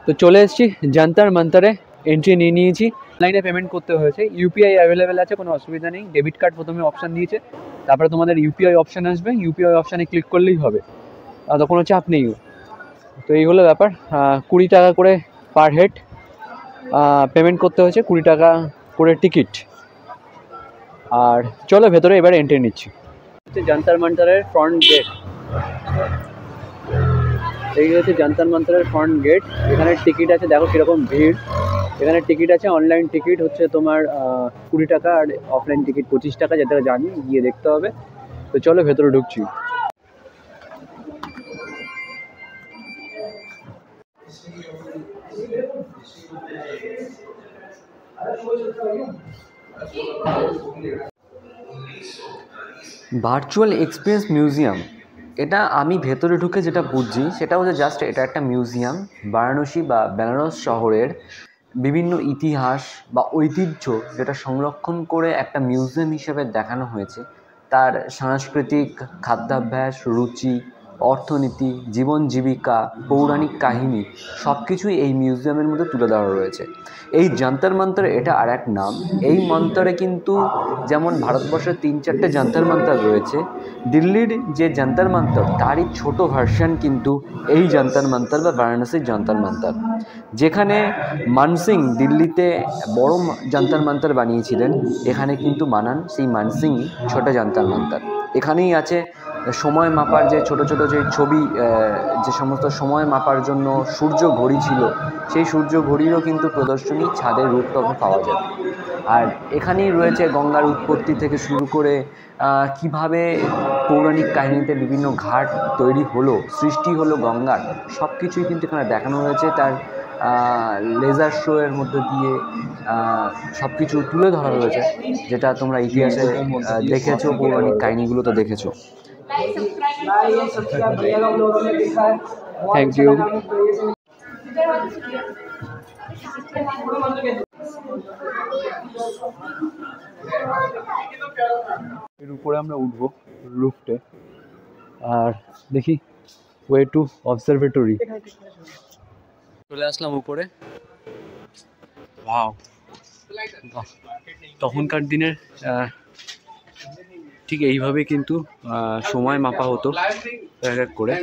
তো চলে এসেছি জান্তার মান্তারে, এন্ট্রি নিয়ে নিয়েছি। অনলাইনে পেমেন্ট করতে হয়েছে, ইউপিআই অ্যাভেলেবেল আছে, কোনো অসুবিধা নেই। ডেবিট কার্ড প্রথমে অপশান দিয়েছে, তারপরে তোমাদের ইউপিআই অপশান আসবে, ইউপিআই অপশানে ক্লিক করলেই হবে, তো কোনো চাপ নেই। তো এই হলো ব্যাপার। 20 টাকা করে পার হেড পেমেন্ট করতে হয়েছে, 20 টাকা করে টিকিট। আর চলো ভেতরে এবার এন্ট্রি নিচ্ছি। জান্তার মান্তারের ফ্রন্ট গেট, এই হচ্ছে জান্তার মান্তারের ফ্রন্ট গেট। এখানে টিকিট আছে, দেখো কীরকম ভিড়। এখানে টিকিট আছে, অনলাইন টিকিট হচ্ছে তোমার 20 টাকা, আর অফলাইন টিকিট 25 টাকা, যেটা জানি গিয়ে দেখতে হবে। তো চলো ভেতরে ঢুকছি। ভার্চুয়াল এক্সপিরিয়েন্স মিউজিয়াম, এটা আমি ভেতরে ঢুকে যেটা বুঝছি সেটা হচ্ছে জাস্ট এটা একটা মিউজিয়াম। বারাণসী বা বেনারস শহরের বিভিন্ন ইতিহাস বা ঐতিহ্য যেটা সংরক্ষণ করে একটা মিউজিয়াম হিসেবে দেখানো হয়েছে। তার সাংস্কৃতিক, খাদ্যাভ্যাস, রুচি, অর্থনীতি, জীবন জীবিকা, পৌরাণিক কাহিনী সব কিছুই এই মিউজিয়ামের মধ্যে তুলে ধরা রয়েছে। এই জান্তর মন্তর এটা আর এক নাম। এই মন্তরে কিন্তু যেমন ভারতবর্ষের 3-4টে জান্তর মন্তর রয়েছে, দিল্লির যে জান্তর মন্তর তারই ছোট ভার্সন কিন্তু এই জান্তর মন্তর বা বারাণসীর জান্তর মন্তর। যেখানে মানসিং দিল্লিতে বড় জান্তর মন্তর বানিয়েছিলেন, এখানে কিন্তু বানান সেই মানসিংই ছোট জান্তর মন্তর। এখানেই আছে সময় মাপার যে ছোট ছোট যে ছবি, যে সমস্ত সময় মাপার জন্য সূর্য ঘড়ি ছিল, সেই সূর্য ঘড়িরও কিন্তু প্রদর্শনী ছাদের রুফটপে পাওয়া যাবে। আর এখানেই রয়েছে গঙ্গার উৎপত্তি থেকে শুরু করে কিভাবে পৌরাণিক কাহিনীতে বিভিন্ন ঘাট তৈরি হলো, সৃষ্টি হলো গঙ্গার, সব কিছুই কিন্তু এখানে দেখানো হয়েছে। তার লেজার শো এর মধ্যে দিয়ে সব কিছু তুলে ধরা হয়েছে, যেটা তোমরা ইতিহাসে দেখেছো, পৌরাণিক কাহিনীগুলো তো দেখেছো। Thank you. এর উপরে আমরা উঠবো রুফটে, আর দেখি ওয়ে টু অবজারভেটরি। চলে আসলাম উপরে। ওয়াও, তখনকার দিনের ঠিক এইভাবে কিন্তু সময় মাপা হতো এক এক করে।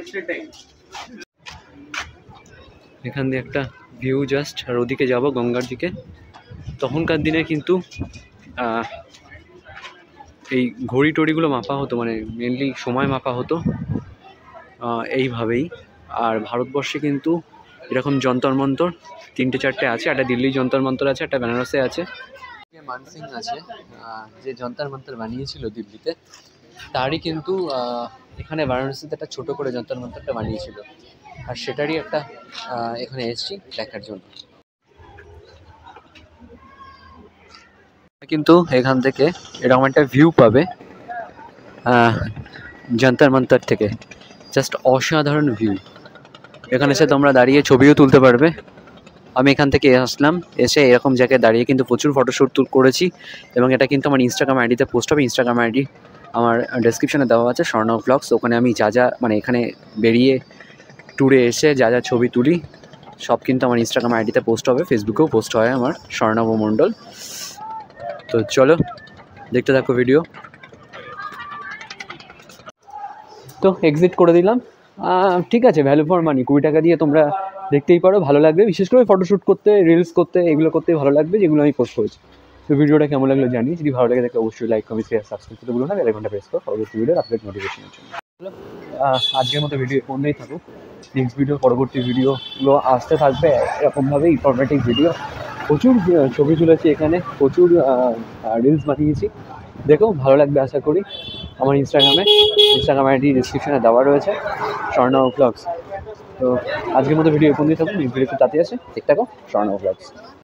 এখান দিয়ে একটা ভিউ জাস্ট, আর ওদিকে যাবো গঙ্গার দিকে। তখনকার দিনে কিন্তু এই ঘড়ি টড়িগুলো মাপা হতো, মানে মেনলি সময় মাপা হতো এইভাবেই। আর ভারতবর্ষে কিন্তু এরকম যন্তর মন্তর 3-4টে আছে, একটা দিল্লি যন্তর মন্তর আছে, একটা বেনারসে আছে। মানসিং আছে, যে যন্তর মন্তর বানিয়েছিল দিল্লিতে, তারই কিন্তু এখানে বারাণসীতে একটা ছোটো করে যন্তর মন্তরটা বানিয়েছিল, আর সেটারই একটা এখানে এসেছি দেখার জন্য। কিন্তু এখান থেকে এরকম একটা ভিউ পাবে যন্তর মন্তর থেকে, জাস্ট অসাধারণ ভিউ। এখানে এসে তোমরা দাঁড়িয়ে ছবিও তুলতে পারবে। আমি এখান থেকে আসলাম, এসে এরকম জায়গায় দাঁড়িয়ে কিন্তু প্রচুর ফটোশ্যুট করেছি, এবং এটা কিন্তু আমার ইনস্টাগ্রাম আইডিতে পোস্ট হবে। ইনস্টাগ্রাম আইডি আমার ডেসক্রিপশনে দেওয়া আছে, স্বর্ণব ব্লগস। ওখানে আমি যা যা, মানে এখানে বেরিয়ে ট্যুরে এসে যা যা ছবি তুলি সব কিন্তু আমার ইনস্টাগ্রাম আইডিতে পোস্ট হবে, ফেসবুকেও পোস্ট হয় আমার, স্বর্ণব মণ্ডল। তো চলো দেখতে থাকো ভিডিও। তো এক্সিট করে দিলাম। ঠিক আছে, ভ্যালু ফর মানি, 20 টাকা দিয়ে তোমরা দেখতেই পারো, ভালো লাগবে। বিশেষ করে ফটোশ্যুট করতে, রিলস করতে, এগুলো করতেই ভালো লাগবে, যেগুলো আমি পোস্ট করেছি। তো ভিডিওটা কেমন লাগলো জানি, যদি ভালো লাগে তাহলে অবশ্যই লাইক, কমেন্ট, শেয়ার, সাবস্ক্রাইব করতে ভুলো না। বেল আইকনটা প্রেস করো পরবর্তী ভিডিওর আপডেট নোটিফিকেশনের জন্য। আজকের মতো ভিডিও ফোনেই থাকুক। নেক্সট ভিডিও, পরবর্তী ভিডিওগুলো আসতে থাকবে এরকমভাবে, ইনফরমেটিভ ভিডিও। প্রচুর ছবি তুলেছি এখানে, প্রচুর রিলস বানিয়েছি, দেখো ভালো লাগবে আশা করি। আমার ইনস্টাগ্রাম আইডি ডিসক্রিপশনে দেওয়া রয়েছে, স্বর্ণব ব্লগস। তো আজকের মতো ভিডিও ফোনেই থাকুক। নেক্সট ভিডিও খুব তাড়াতাড়ি আছে, দেখতে থাকো স্বর্ণব ব্লগস।